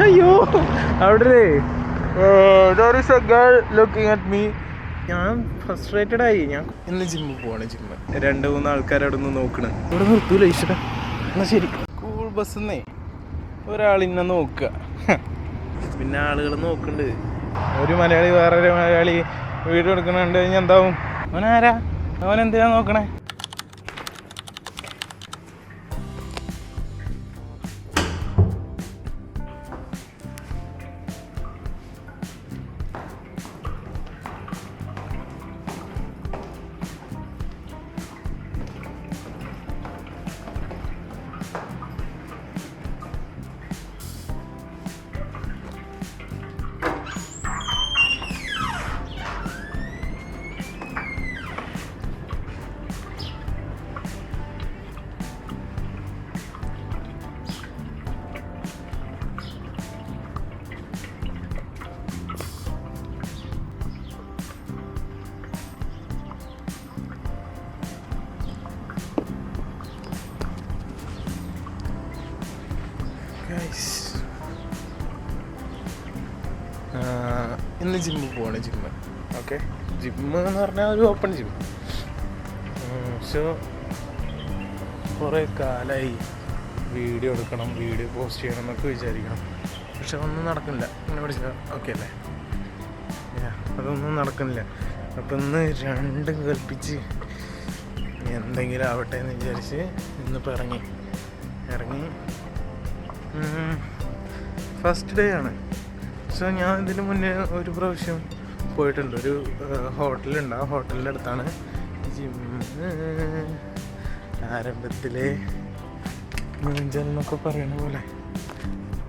അയ്യോ അവിടെ looking at me. ഞാൻ ഫ്രസ്ട്രേറ്റഡ് ആയി. ഞാൻ ഇന്ന് ജിമ്മിൽ പോവാണ്. 2-3 ആൾക്കാരവിടെ നിന്ന് നോക്കണ. ഇവിടെ നിർത്തൂല ഈശ്വര. എന്നാ ശരി. സ്കൂൾ ബസ്സിന്നേ ഒരാളിന്നെ നോക്കുക, പിന്നെ ആളുകൾ നോക്കുന്നുണ്ട്. ഒരു മലയാളി വേറൊരു മലയാളി വീഡിയോ എടുക്കണുണ്ട് കഴിഞ്ഞാൽ എന്താവും? അവനാരാ? അവൻ എന്തിനാ നോക്കണേ? ഇന്ന് ജിമ്മിൽ പോവാണ്. ഓക്കെ, ജിമ്മ് എന്ന് പറഞ്ഞാൽ ഒരു ഓപ്പൺ ജിം. സോ കുറേ കാലമായി വീഡിയോ എടുക്കണം, വീഡിയോ പോസ്റ്റ് ചെയ്യണം എന്നൊക്കെ വിചാരിക്കണം. പക്ഷെ ഒന്നും നടക്കുന്നില്ല. ഇങ്ങനെ പഠിച്ചാൽ ഓക്കെ അല്ലേ? അതൊന്നും നടക്കുന്നില്ല. അപ്പം ഇന്ന് രണ്ടും കൽപ്പിച്ച് എന്തെങ്കിലും ആവട്ടെ എന്ന് വിചാരിച്ച് ഇന്നിപ്പോൾ ഇറങ്ങി. ഫസ്റ്റ് ഡേ ആണ്. സോ ഞാൻ ഇതിന് മുന്നേ ഒരു പ്രാവശ്യം പോയിട്ടുണ്ട്. ഒരു ഹോട്ടലുണ്ട്. ആ ഹോട്ടലിൻ്റെ അടുത്താണ് ജിമ്മ്. ആരംഭത്തിലെ മൂഞ്ചൽ എന്നൊക്കെ പറയണ പോലെ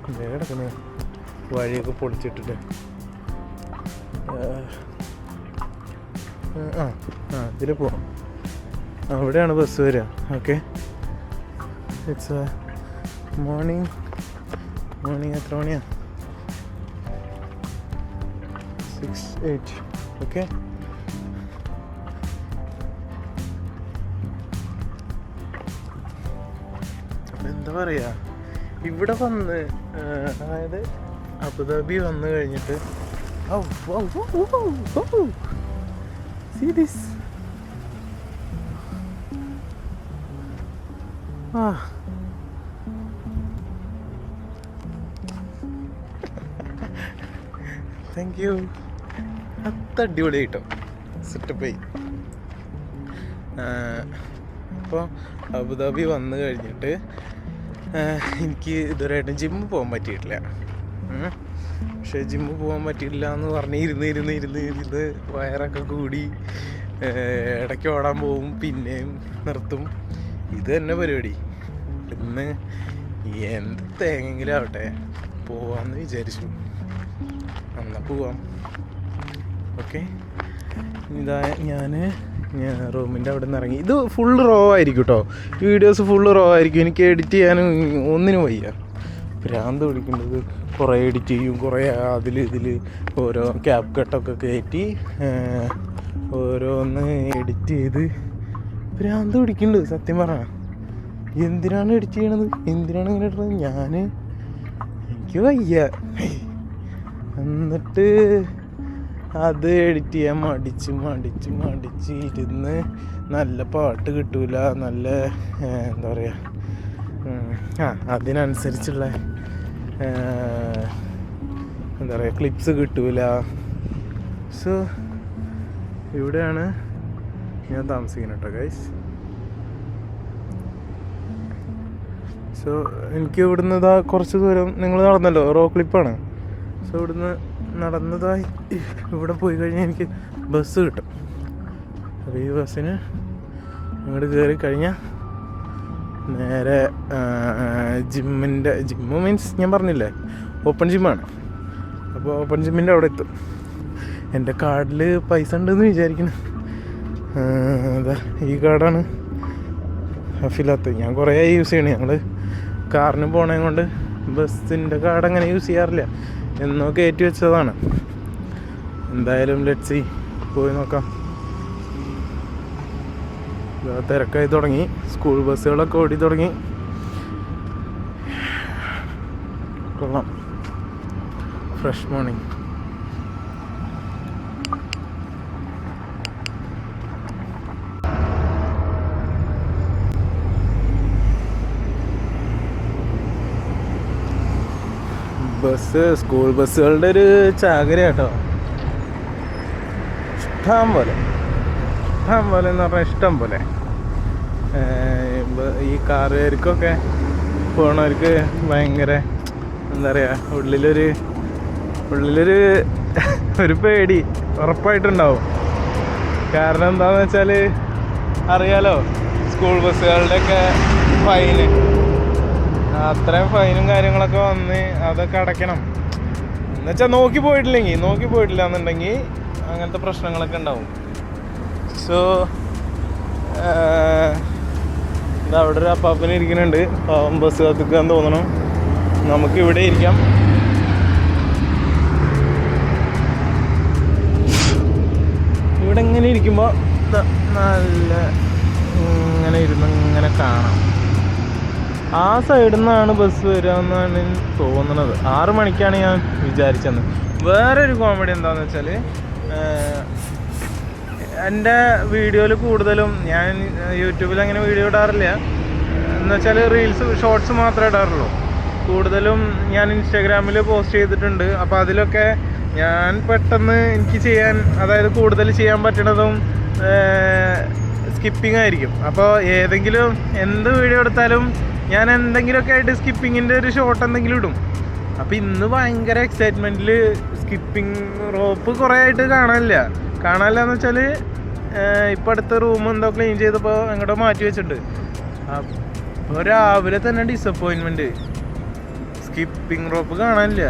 കിടക്കുന്നത് വഴിയൊക്കെ പൊളിച്ചിട്ടിട്ട്. ഇതിൽ പോവാം. അവിടെയാണ് ബസ് വരിക. Okay, it's morning. എത്ര മണിയാ? 6-8. ഓക്കെ, അപ്പം എന്താ പറയുക, ഇവിടെ വന്ന് അതായത് അബുദാബി വന്നു കഴിഞ്ഞിട്ട് see this. Thank you. അടിപൊളി കേട്ടോ, സെറ്റപ്പായി. അപ്പോൾ അബുദാബി വന്നു കഴിഞ്ഞിട്ട് എനിക്ക് ഇതുവരെയായിട്ടും ജിമ്മിൽ പോകാൻ പറ്റിയിട്ടില്ല. പക്ഷേ ജിമ്മിൽ പോകാൻ പറ്റിയിട്ടില്ല എന്ന് പറഞ്ഞ് ഇരുന്ന് വയറൊക്കെ കൂടി ഇടയ്ക്ക് ഓടാൻ പോവും, പിന്നെയും നിർത്തും. ഇത് തന്നെ പരിപാടി. ഇന്ന് എന്ത് തേങ്ങെങ്കിലും ആവട്ടെ പോവാമെന്ന് വിചാരിച്ചു. എന്നാൽ പോവാം. ഓക്കെ, ഇതാ ഞാൻ റൂമിൻ്റെ അവിടെ നിന്ന് ഇറങ്ങി. ഇത് ഫുള്ള് റോ ആയിരിക്കും കേട്ടോ, വീഡിയോസ് ഫുള്ള് റോ ആയിരിക്കും. എനിക്ക് എഡിറ്റ് ചെയ്യാനും ഒന്നിനും വയ്യ. ഭ്രാന്ത് പിടിക്കുന്നത്. കുറേ എഡിറ്റ് ചെയ്യും, കുറേ ഇതിൽ ഓരോ ക്യാപ് കട്ടൊക്കെ കയറ്റി ഓരോന്ന് എഡിറ്റ് ചെയ്ത് ഭ്രാന്ത് പിടിക്കുന്നുണ്ട്. സത്യം പറഞ്ഞാൽ എന്തിനാണ് എഡിറ്റ് ചെയ്യണത്? എന്തിനാണ് ഇങ്ങനെ ഇടുന്നത്? എനിക്ക് വയ്യ. എന്നിട്ട് അത് എഡിറ്റ് ചെയ്യാൻ മടിച്ച് ഇരുന്ന് നല്ല പാട്ട് കിട്ടൂല, നല്ല എന്താ പറയുക, അതിനനുസരിച്ചുള്ള എന്താ പറയുക ക്ലിപ്സ് കിട്ടൂല. സോ ഇവിടെയാണ് ഞാൻ താമസിക്കുന്നത് കേട്ടോ ഗൈസ്. സോ എനിക്ക് ഇവിടുന്ന് ഇതാ കുറച്ച് ദൂരം നിങ്ങൾ നടന്നല്ലോ, റോ ക്ലിപ്പാണ്. സോ ഇവിടുന്ന് നടന്നതായി ഇവിടെ പോയി കഴിഞ്ഞാൽ എനിക്ക് ബസ് കിട്ടും. അപ്പോൾ ഈ ബസ്സിന് ഇങ്ങോട്ട് കയറി കഴിഞ്ഞാൽ നേരെ ജിമ്മ് മീൻസ് ഞാൻ പറഞ്ഞില്ലേ ഓപ്പൺ ജിമ്മാണ്. അപ്പോൾ ഓപ്പൺ ജിമ്മിൻ്റെ അവിടെ എത്തും. എൻ്റെ കാർഡിൽ പൈസ ഉണ്ടെന്ന് വിചാരിക്കുന്നു. അതാ ഈ കാർഡാണ് അഫിലാത്ത്. ഞാൻ കുറേ യൂസ് ചെയ്യണേ. ഞങ്ങൾ കാറിന് പോണേ കൊണ്ട് ബസ്സിൻ്റെ കാർഡ് അങ്ങനെ യൂസ് ചെയ്യാറില്ല. എന്നോ കയറ്റി വെച്ചതാണ്. എന്തായാലും ലെറ്റ്സ് സീ, പോയി നോക്കാം. തിരക്കായി തുടങ്ങി, സ്കൂൾ ബസ്സുകളൊക്കെ ഓടി തുടങ്ങി. കൊള്ളാം. Fresh morning. സ്കൂൾ ബസ്സുകളുടെ ഒരു ചാകര കേട്ടോ. ഇഷ്ടം പോലെ എന്ന് പറഞ്ഞാൽ ഇഷ്ടം പോലെ. ഈ കാറുകാർക്കൊക്കെ പോണവർക്ക് ഭയങ്കര എന്താ പറയുക, ഉള്ളിലൊരു ഒരു പേടി ഉറപ്പായിട്ടുണ്ടാവും. കാരണം എന്താണെന്ന് വെച്ചാൽ അറിയാലോ, സ്കൂൾ ബസ്സുകളുടെയൊക്കെ ഫൈന്, അത്രയും ഫൈനും കാര്യങ്ങളൊക്കെ വന്ന് അതൊക്കെ അടയ്ക്കണം. എന്നുവെച്ചാൽ നോക്കി പോയിട്ടില്ല എന്നുണ്ടെങ്കിൽ അങ്ങനത്തെ പ്രശ്നങ്ങളൊക്കെ ഉണ്ടാവും. സോ എന്താ അവിടെ ഒരു അപ്പാപ്പന് ഇരിക്കുന്നുണ്ട്, പാവം ബസ് കാത്തിക്കാൻ തോന്നണം. നമുക്ക് ഇവിടെ ഇരിക്കാം. ഇവിടെ ഇങ്ങനെ ഇരിക്കുമ്പോൾ നല്ല ഇങ്ങനെ കാണാം. ആ സൈഡിൽ നിന്നാണ് ബസ് വരിക എന്നാണ് തോന്നുന്നത്. 6 മണിക്കാണ് ഞാൻ വിചാരിച്ചത്. വേറൊരു കോമഡി എന്താണെന്ന് വെച്ചാൽ, എൻ്റെ വീഡിയോയിൽ കൂടുതലും ഞാൻ യൂട്യൂബിൽ അങ്ങനെ വീഡിയോ ഇടാറില്ല. എന്നുവെച്ചാൽ ഷോർട്സ് മാത്രമേ ഇടാറുള്ളൂ. കൂടുതലും ഞാൻ ഇൻസ്റ്റാഗ്രാമിൽ പോസ്റ്റ് ചെയ്തിട്ടുണ്ട്. അപ്പോൾ അതിലൊക്കെ ഞാൻ പെട്ടെന്ന് എനിക്ക് ചെയ്യാൻ, അതായത് കൂടുതൽ ചെയ്യാൻ പറ്റണതും സ്കിപ്പിംഗ് ആയിരിക്കും. അപ്പോൾ ഏതെങ്കിലും എന്ത് വീഡിയോ എടുത്താലും ഞാൻ എന്തെങ്കിലുമൊക്കെ ആയിട്ട് സ്കിപ്പിങ്ങിൻ്റെ ഒരു ഷോർട്ട് എന്തെങ്കിലും ഇടും. അപ്പോൾ ഇന്ന് ഭയങ്കര എക്സൈറ്റ്മെൻറ്റിൽ സ്കിപ്പിംഗ് റോപ്പ് കുറേ ആയിട്ട് കാണാനില്ല എന്ന് വെച്ചാൽ ഇപ്പം അടുത്ത റൂം എന്തോ ക്ലീൻ ചെയ്തപ്പോൾ അങ്ങോട്ടോ മാറ്റി വെച്ചിട്ടുണ്ട്. അപ്പോൾ രാവിലെ തന്നെ ഡിസപ്പോയിൻമെൻറ്റ്, സ്കിപ്പിംഗ് റോപ്പ് കാണാനില്ല.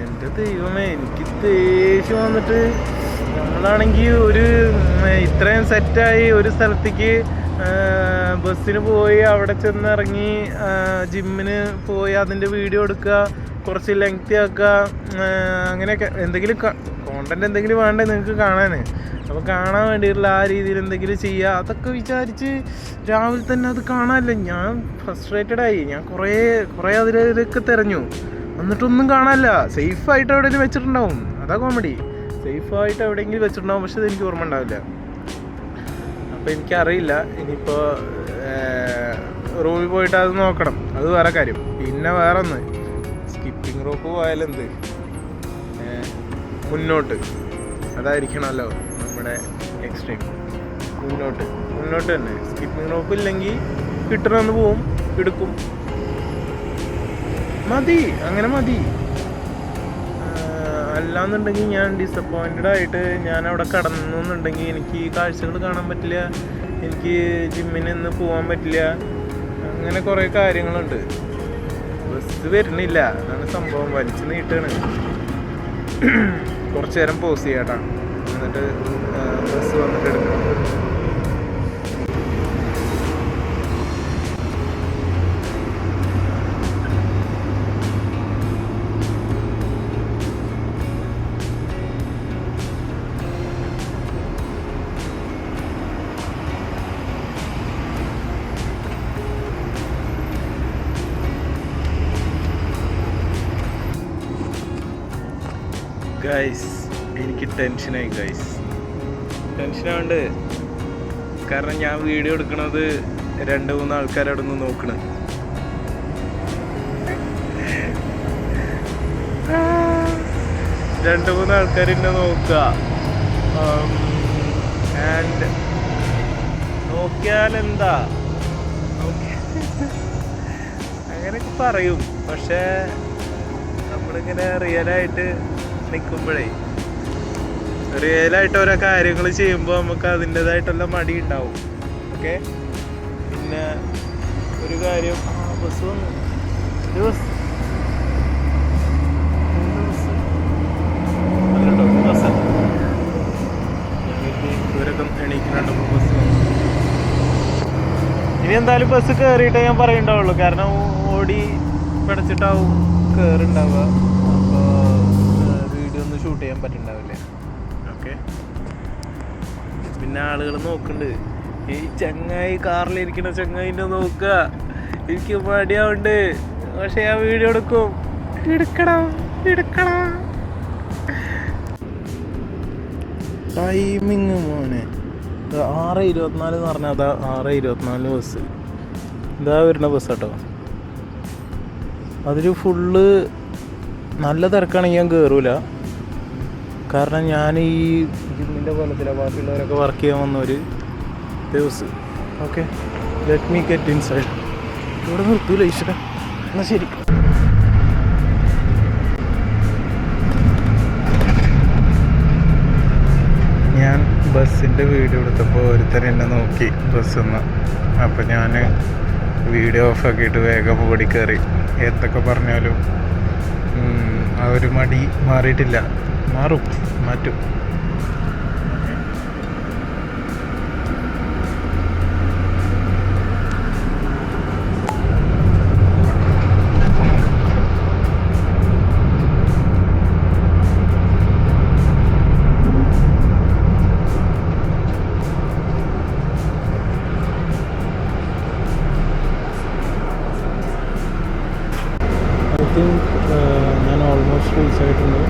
എൻ്റെ ദൈവമേ, എനിക്ക് ദേഷ്യം വന്നിട്ട്. നമ്മളാണെങ്കിൽ ഇത്രയും സെറ്റായി ഒരു സ്ഥലത്തേക്ക് ബസ്സിന് പോയി, അവിടെ ചെന്നിറങ്ങി ജിമ്മിന് പോയി അതിൻ്റെ വീഡിയോ എടുക്കുക, കുറച്ച് ലെങ്തി ആക്കുക, അങ്ങനെയൊക്കെ എന്തെങ്കിലും കോണ്ടന്റ് എന്തെങ്കിലും വേണ്ടേ നിങ്ങൾക്ക് കാണാൻ. അപ്പോൾ കാണാൻ വേണ്ടിയിട്ടുള്ള ആ രീതിയിൽ എന്തെങ്കിലും ചെയ്യുക, അതൊക്കെ വിചാരിച്ച് രാവിലെ തന്നെ അത് കാണാനില്ല. ഞാൻ ഫ്രസ്ട്രേറ്റഡായി. ഞാൻ കുറേ അതിലൊക്കെ തിരഞ്ഞു, എന്നിട്ടൊന്നും കാണാനില്ല. സേഫായിട്ട് എവിടെയെങ്കിലും വെച്ചിട്ടുണ്ടാവും. അതാ കോമഡി. സേഫായിട്ട് എവിടെയെങ്കിലും വെച്ചിട്ടുണ്ടാവും, പക്ഷെ അതെനിക്ക് ഓർമ്മ ഉണ്ടാവില്ല. അപ്പോൾ എനിക്കറിയില്ല. ഇനിയിപ്പോൾ റൂമിൽ പോയിട്ട് അത് നോക്കണം, അത് വേറെ കാര്യം. പിന്നെ വേറെ ഒന്ന്, സ്കിപ്പിംഗ് റോപ്പ് പോയാലെന്ത്, മുന്നോട്ട് അതായിരിക്കണമല്ലോ നമ്മുടെ എക്സ്ട്രീം. മുന്നോട്ട് തന്നെ. സ്കിപ്പിംഗ് റോപ്പ് ഇല്ലെങ്കിൽ കിട്ടണമെന്ന് പോവും, എടുക്കും, അങ്ങനെ മതി. അല്ലാന്നുണ്ടെങ്കിൽ ഞാൻ ഡിസപ്പോയിൻറ്റഡ് ആയിട്ട് ഞാൻ അവിടെ കടന്നുണ്ടെങ്കിൽ എനിക്ക് ഈ കാഴ്ചകൾ കാണാൻ പറ്റില്ല, എനിക്ക് ജിമ്മിന് ഇന്ന് പോകാൻ പറ്റില്ല. അങ്ങനെ കുറേ കാര്യങ്ങളുണ്ട്. ബസ് വരുന്നില്ല, അതാണ് സംഭവം. വലിച്ചു നീട്ടാണ്. കുറച്ച് നേരം പോസ് ചെയ്യാട്ടാ, എന്നിട്ട് ബസ് വന്നിട്ട് എടുക്കണം. ഗൈസ്, എനിക്ക് ടെൻഷനായി ടെൻഷനാവുണ്ട്. കാരണം ഞാൻ വീഡിയോ എടുക്കണത് 2-3 ആൾക്കാരവിടെ നിന്ന് നോക്കണ്. രണ്ട് മൂന്ന് ആൾക്കാർ എന്നെ നോക്കുക. ആൻഡ് നോക്കിയാലെന്താ, അങ്ങനെയൊക്കെ പറയും. പക്ഷേ നമ്മളിങ്ങനെ റിയലായിട്ട് നിൽക്കുമ്പോഴേ, റിയലായിട്ട് ഓരോ കാര്യങ്ങൾ ചെയ്യുമ്പോൾ നമുക്ക് അതിൻ്റെതായിട്ടുള്ള മടി ഉണ്ടാവും. ഓക്കെ, പിന്നെ ഒരു കാര്യം, ബസ് വന്നു. ഇവരൊക്കെ എണീക്കുന്നുണ്ട്. ബസ് ഇനി എന്തായാലും ബസ് കയറിയിട്ടേ ഞാൻ പറയുണ്ടാവുള്ളൂ. കാരണം ഓടി പിടച്ചിട്ടാവും കയറുണ്ടാവുക. അപ്പോൾ വീഡിയോ ഒന്നും ഷൂട്ട് ചെയ്യാൻ പറ്റുന്നുണ്ടാവില്ല. ഓക്കെ, പിന്നെ ആളുകൾ നോക്കുന്നുണ്ട്. ഈ ചങ്ങായി കാറിലിരിക്കുന്ന ചങ്ങായിനെ നോക്കുക. എനിക്ക് മടിയാവുണ്ട്, പക്ഷെ ഞാൻ വീഡിയോ എടുക്കണം. എടുക്കണം. ടൈമിങ് മോനെ 6:24 എന്ന് പറഞ്ഞാൽ അതാ 6:24 ബസ്. ഇതാ വരുന്ന ബസ് കേട്ടോ. അതിൽ ഫുള്ള് നല്ല തിരക്കാണെങ്കിൽ ഞാൻ കയറൂല. കാരണം ഞാൻ ഈ ജിമ്മിൻ്റെ പോലത്തിലാണ് ബാക്കിയുള്ളവരൊക്കെ വർക്ക് ചെയ്യാൻ വന്ന ഒരു ദിവസം. Okay, let me get inside. ഇവിടെ നിർത്തൂല ഈശ്വര. എന്നാൽ ശരി. ഞാൻ ബസ്സിൻ്റെ വീഡിയോ എടുത്തപ്പോൾ ഒരുത്തൻ എന്നെ നോക്കി ബസ്സിൽ നിന്ന്. അപ്പോൾ ഞാൻ വീഡിയോ ഓഫാക്കിയിട്ട് വേഗം ഓടി കയറി. എന്തൊക്കെ പറഞ്ഞാലും ആ ഒരു മടി മാറിയിട്ടില്ല. മാറ്റും. ഞാൻ ഓൾമോസ്റ്റ് റീച്ച് ആയിട്ടുണ്ട്.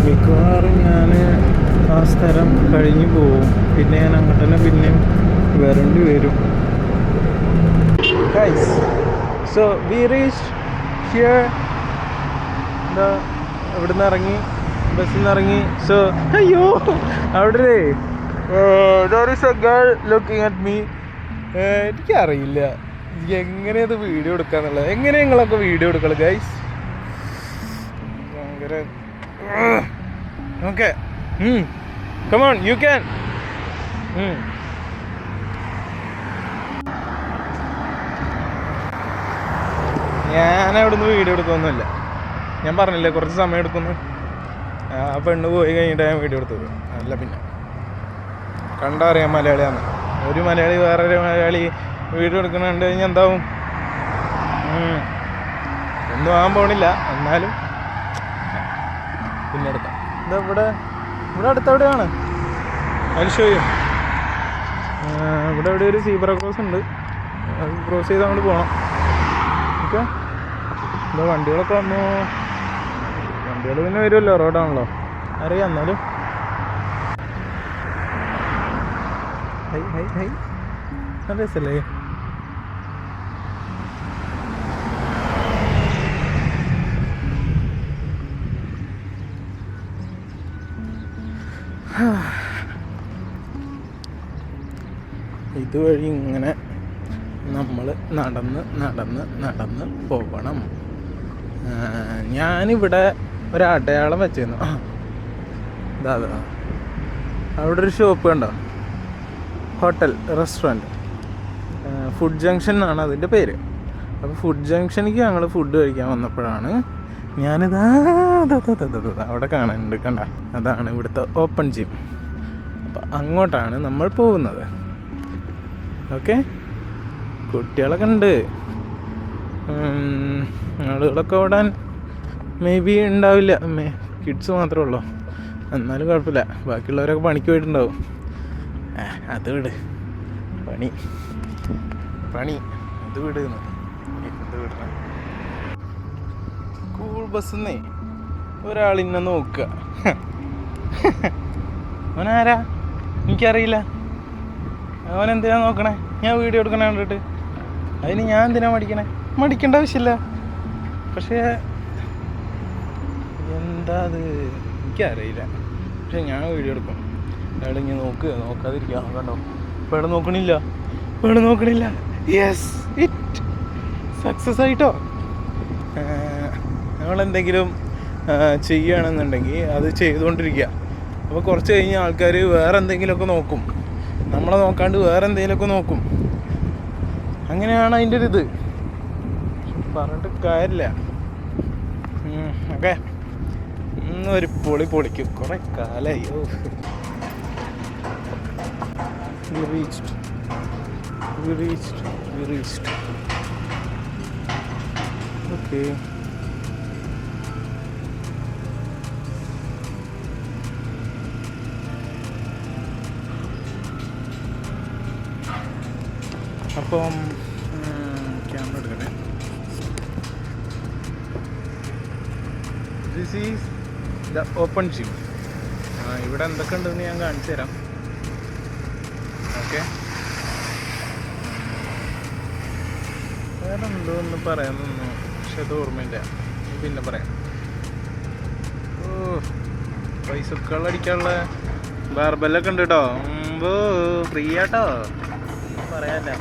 മിക്കവാറും ഞാൻ ആ സ്ഥലം കഴിഞ്ഞു പോവും. പിന്നെ ഞാൻ അങ്ങോട്ട് തന്നെ പിന്നെയും വരേണ്ടി വരും. Guys, so we reached here. ഇവിടുന്ന് ഇറങ്ങി, ബസ്സിൽ നിന്ന് ഇറങ്ങി. സോ അയ്യോ, അവിടെ ലുക്കിംഗ് അറ്റ് മീ. എനിക്കറിയില്ല എങ്ങനെയത് വീഡിയോ എടുക്കാന്നുള്ളത്. എങ്ങനെ നിങ്ങളൊക്കെ വീഡിയോ എടുക്കണം ഗൈസ്? ഭയങ്കര okay. Come on, you can. ഞാൻ അവിടുന്ന് വീഡിയോ എടുക്കൊന്നുമില്ല. ഞാൻ പറഞ്ഞില്ലേ കുറച്ച് സമയം എടുക്കുന്നു. ആ പെണ്ണ് പോയി കഴിഞ്ഞിട്ട് ഞാൻ വീഡിയോ എടുത്തത്. അല്ല പിന്നെ കണ്ടറിയാം മലയാളിയാണ്. ഒരു മലയാളി വേറൊരു മലയാളി വീഡിയോ എടുക്കണുണ്ട് കഴിഞ്ഞാൽ എന്താവും? ഒന്നും ആകാൻ പോണില്ല. എന്നാലും പിന്നെ എടുക്കാം. ഇതാ ഇവിടെ അടുത്തെവിടെയാണ് മനുഷ്യയും. ഇവിടെ എവിടെ ഒരു സീബ്ര ക്രോസ് ഉണ്ട്. അത് ക്രോസ് ചെയ്ത് അങ്ങോട്ട് പോകണം. ഓക്കെ, എന്താ വണ്ടികളൊക്കെ വന്നു. വണ്ടികൾ പിന്നെ വരുമല്ലോ, റോഡാണല്ലോ, അറിയാം. എന്നാലും ഹൈ നല്ല രസല്ലേ? ഇതുവഴി ഇങ്ങനെ നമ്മൾ നടന്ന് പോകണം. ഞാനിവിടെ ഒരു അടയാളം വെച്ചിരുന്നു. ഇതാ അവിടെ ഒരു ഷോപ്പ് കണ്ടോ, ഹോട്ടൽ റെസ്റ്റോറൻറ്റ്, ഫുഡ് ജംഗ്ഷൻ എന്നാണ് അതിൻ്റെ പേര്. അപ്പോൾ ഫുഡ് ജംഗ്ഷനിലേക്ക് ഞങ്ങൾ ഫുഡ് കഴിക്കാൻ വന്നപ്പോഴാണ് ഞാനിതാ അവിടെ കാണാനുണ്ട്, കണ്ട, അതാണ് ഇവിടുത്തെ ഓപ്പൺ ജിം. അപ്പോൾ അങ്ങോട്ടാണ് നമ്മൾ പോകുന്നത്. ഓക്കെ, കുട്ടികളൊക്കെ ഉണ്ട്. ആളുകളൊക്കെ ഓടാൻ മേ ബി ഉണ്ടാവില്ല, കിഡ്സ് മാത്രമേ ഉള്ളൂ. എന്നാലും കുഴപ്പമില്ല, ബാക്കിയുള്ളവരൊക്കെ പണിക്ക് പോയിട്ടുണ്ടാവും. അത് വിട്, പണി അത് വിടുന്നു. എന്ത് വിടണം? സ്കൂൾ ബസ്സിന്നേ ഒരാളിന്നെ നോക്കുക. അവനാരാ എനിക്കറിയില്ല. അവനെന്തിനാ നോക്കണേ? ഞാൻ വീഡിയോ എടുക്കണേ കണ്ടിട്ട്. അതിന് ഞാൻ എന്തിനാ മടിക്കേണ്ട ആവശ്യമില്ല. പക്ഷേ എന്താ അത് എനിക്കറിയില്ല. പക്ഷെ ഞാൻ വീഡിയോ എടുക്കും. അയാൾ ഇങ്ങനെ നോക്കാതിരിക്കുക. കണ്ടോ, ഇപ്പോൾ ഇവിടെ നോക്കണില്ല. യെസ്, ഇറ്റ് സക്സസ് ആയിട്ടോ. നമ്മളെന്തെങ്കിലും ചെയ്യുകയാണെന്നുണ്ടെങ്കിൽ അത് ചെയ്തുകൊണ്ടിരിക്കുക. അപ്പോൾ കുറച്ച് കഴിഞ്ഞ് ആൾക്കാർ വേറെ എന്തെങ്കിലുമൊക്കെ നോക്കും, നമ്മളെ നോക്കാണ്ട് വേറെ എന്തെങ്കിലുമൊക്കെ നോക്കും. അങ്ങനെയാണ് അതിൻ്റെ ഒരു ഇത്. പറഞ്ഞിട്ട് കാര്യമില്ല. ഓക്കെ, ഇന്നൊരു പൊളിക്കും. കുറേ കാലമായി. We reached. Okay. അപ്പം ക്യാമറ എടുക്കട്ടെ. This is the open gym. ഇവിടെ എന്തൊക്കെ ഉണ്ടെന്ന് ഞാൻ കാണിച്ചു തരാം. ഓക്കെ, വേറെ എന്തോ ഒന്ന് പറയാൻ നിന്നു, പക്ഷെ അത് ഓർമ്മയില്ല, പിന്നെ പറയാം. ഓ, പൈസകൾ അടിക്കാനുള്ള ബാർബെല്ലൊക്കെ ഉണ്ട് കേട്ടോ. ഫ്രീ ആട്ടോ, പറയാല്ല.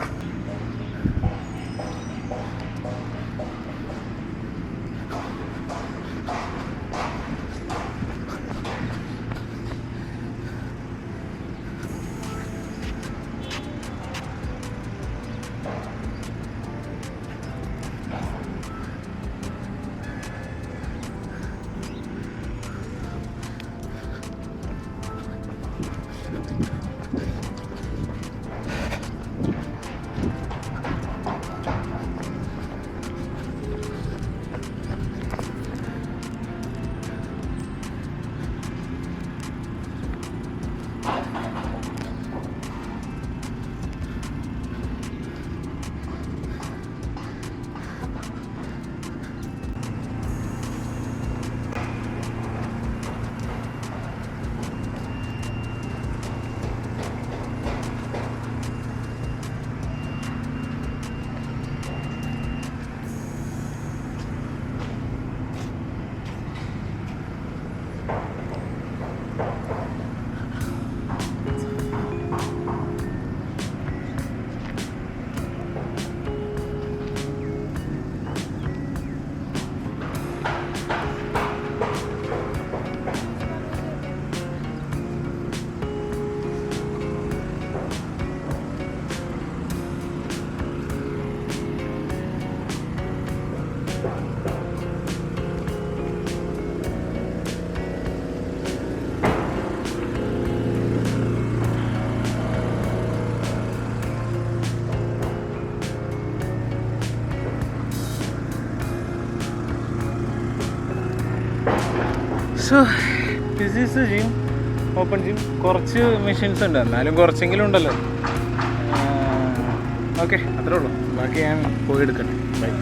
So this is gym, open gym. കുറച്ച് മെഷീൻസ് ഉണ്ട്, എന്നാലും കുറച്ചെങ്കിലും ഉണ്ടല്ലോ. ഓക്കെ, അത്രേ ഉള്ളൂ. ബാക്കി ഞാൻ പോയി എടുക്കട്ടെ. ബൈ.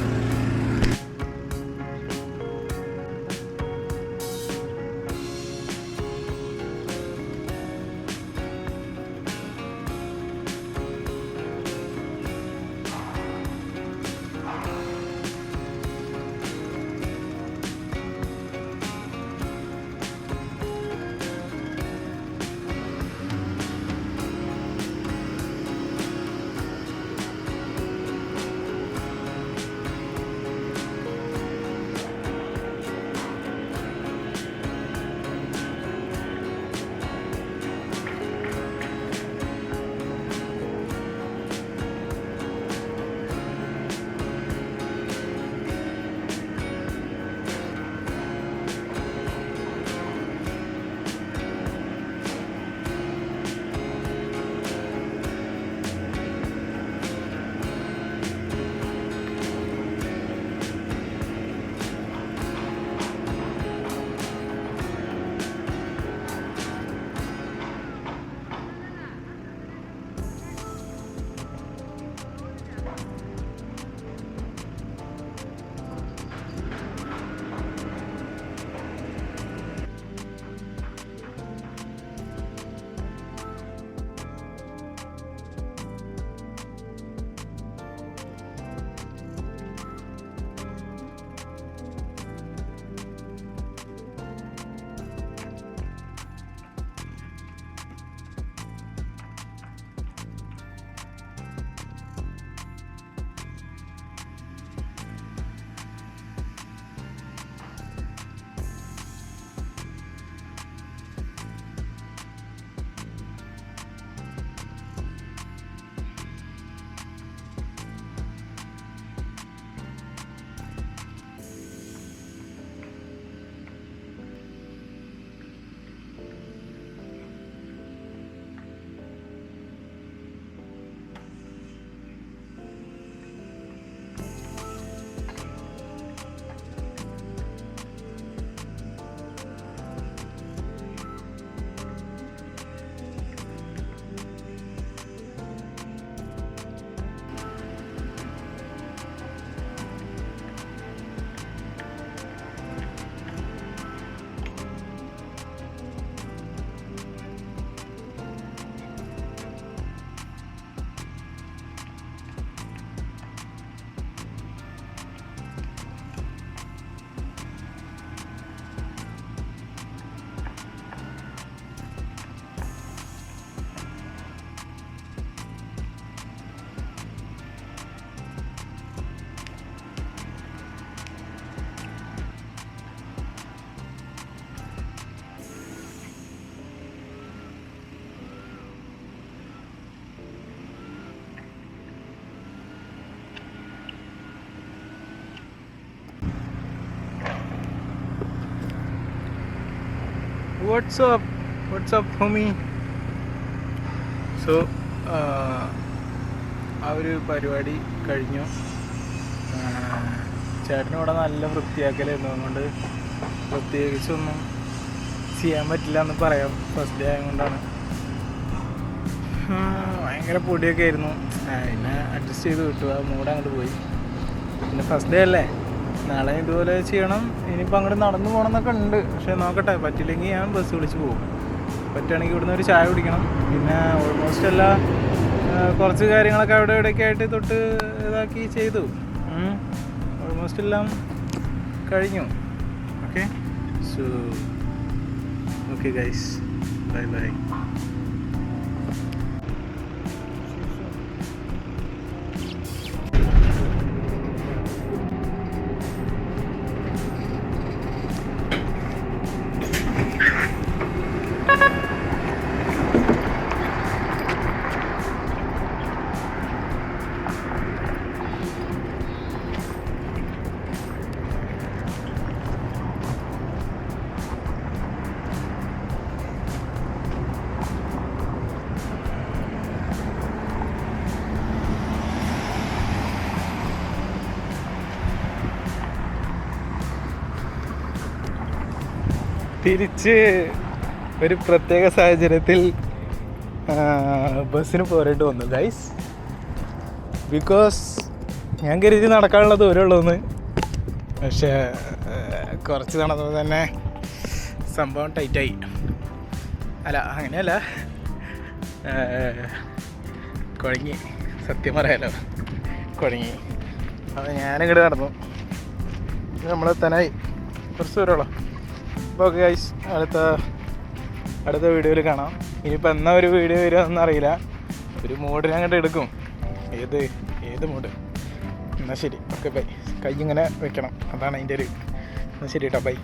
വാട്ട്സ്ആപ്പ് ഹോമി. സോ ആ ഒരു പരിപാടി കഴിഞ്ഞു. ചേട്ടനിവിടെ നല്ല വൃത്തിയാക്കലായിരുന്നു, അതുകൊണ്ട് പ്രത്യേകിച്ചൊന്നും ചെയ്യാൻ പറ്റില്ല എന്ന് പറയാം. ഫസ്റ്റ് ഡേ ആയതുകൊണ്ടാണ്. ഭയങ്കര പൊടിയൊക്കെ ആയിരുന്നു. പിന്നെ അഡ്ജസ്റ്റ് ചെയ്ത് വിട്ടു, ആ മൂഡ് അങ്ങോട്ട് പോയി. പിന്നെ ഫസ്റ്റ് ഡേ അല്ലേ, നാളെ ഇതുപോലെ ചെയ്യണം. ഇനിയിപ്പോൾ അങ്ങോട്ട് നടന്നു പോകണം എന്നൊക്കെ ഉണ്ട്. പക്ഷേ നോക്കട്ടെ, പറ്റില്ലെങ്കിൽ ഞാൻ ബസ് വിളിച്ച് പോകും. പറ്റുകയാണെങ്കിൽ ഇവിടുന്ന് ഒരു ചായ കുടിക്കണം. പിന്നെ ഓൾമോസ്റ്റ് എല്ലാ കുറച്ച് കാര്യങ്ങളൊക്കെ അവിടെ ഇവിടെയൊക്കെ ആയിട്ട് തൊട്ട് ഇതാക്കി ചെയ്തു. ഓൾമോസ്റ്റ് എല്ലാം കഴിഞ്ഞു. Okay, so okay guys, bye bye. തിരിച്ച് ഒരു പ്രത്യേക സാഹചര്യത്തിൽ ബസ്സിന് പോരേണ്ടി വന്നു ഗൈസ്. ബിക്കോസ് ഞാൻ കരുതി നടക്കാനുള്ള ദൂരമുള്ളൂന്ന്. പക്ഷേ കുറച്ച് നടന്നപ്പോൾ തന്നെ സംഭവം ടൈറ്റായി. അല്ല, അങ്ങനെയല്ല, കുഴങ്ങി. സത്യം പറയാലോ, കുഴങ്ങി. അപ്പോൾ ഞാനിങ്ങോട്ട് നടന്നു. നമ്മളെത്താനായി കുറച്ച് ദൂരമുള്ളൂ. ഓക്കെ ഗൈസ്, അടുത്ത വീഡിയോയിൽ കാണാം. ഇനിയിപ്പോൾ എന്നാ ഒരു വീഡിയോ വരുമെന്നൊന്നും അറിയില്ല. ഒരു മൂഡിനെ അങ്ങോട്ട് എടുക്കും. ഏത് മൂഡ്. എന്നാൽ ശരി, ഓക്കെ ബൈ. കൈ ഇങ്ങനെ വെക്കണം, അതാണ് അതിൻ്റെ ഒരു. എന്നാൽ ശരി കേട്ടോ, ബൈ.